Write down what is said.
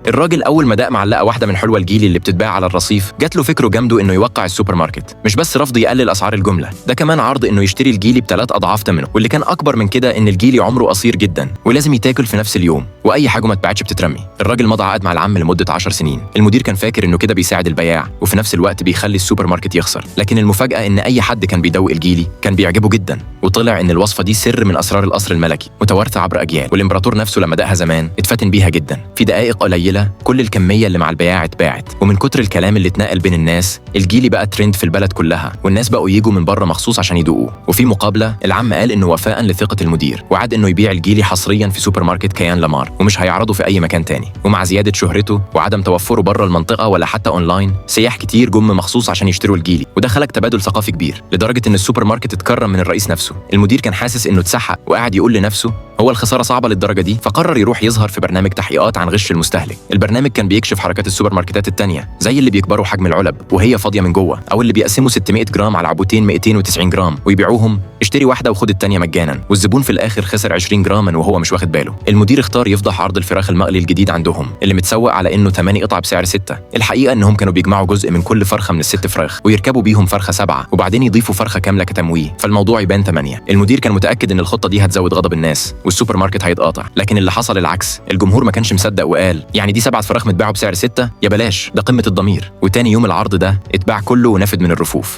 الراجل اول ما داق معلقه واحده من حلوى الجيلي اللي بتتباع على الرصيف، جات له فكره جامده انه يوقع السوبر ماركت. مش بس رفض يقلل اسعار الجمله، ده كمان عرض انه يشتري الجيلي ب3 اضعاف ثمنه. واللي كان اكبر من كده ان الجيلي عمره قصير جدا ولازم يتاكل في نفس اليوم، واي حاجه ما اتباعتش بتترمي. الراجل مضى عقد مع العم لمده 10 سنين. المدير كان فاكر انه كده بيساعد البياع وفي نفس الوقت بيخلي السوبر ماركت يخسر، لكن المفاجاه ان اي حد كان بيدوق الجيلي كان بيعجبه جدا. وطلع ان الوصفه دي سر من اسرار القصر الملكي متوارثه عبر اجيال. والامبراطور نفسه لما دقها زمان اتفتن بيها جدا. في دقائق قليله كل الكميه اللي مع البياع اتباعت، ومن كتر الكلام اللي اتنقل بين الناس الجيلي بقى ترند في البلد كلها، والناس بقوا يجوا من بره مخصوص عشان يدوقوه. وفي مقابله العم قال انه وفاء لثقه المدير وعد انه يبيع الجيلي حصريا في سوبر ماركت كيان لامار ومش هيعرضه في اي مكان تاني. ومع زياده شهرته وعدم توفره بره المنطقه ولا حتى اونلاين، سياح كتير جم مخصوص عشان يشتروا الجيلي، وده خلق تبادل ثقافي كبير لدرجه ان السوبر ماركت اتكرم من الرئيس نفسه. المدير كان حاسس انه اتسحق وقاعد يقول لنفسه هو الخساره صعبه للدرجه دي، فقرر يروح يظهر في برنامج تحقيقات عن غش المستهلك. البرنامج كان بيكشف حركات السوبر ماركتات التانية، زي اللي بيكبروا حجم العلب وهي فاضيه من جوه، او اللي بيقسموا 600 جرام على عبوتين 290 جرام ويبيعوهم اشتري واحده وخد التانية مجانا، والزبون في الاخر خسر 20 جراما وهو مش واخد باله. المدير اختار يفضح عرض الفراخ المقلي الجديد عندهم اللي متسوق على انه 8 قطع بسعر 6. الحقيقه انهم كانوا بيجمعوا جزء من كل فرخه من ال6 فراخ ويركبوا بيهم فرخه 7 وبعدين يضيفوا فرخه كامله كتمويه، فالموضوع يبان 8. المدير كان متاكد ان الخطه دي هتزود غضب الناس والسوبر ماركت هيتقاطع، لكن اللي حصل العكس. الجمهور ما كانش مصدق وقال يعني دي 7 فراخ متباعوا بسعر 6؟ يا بلاش، ده قمه الضمير. وتاني يوم العرض ده اتباع كله ونفد من الرفوف.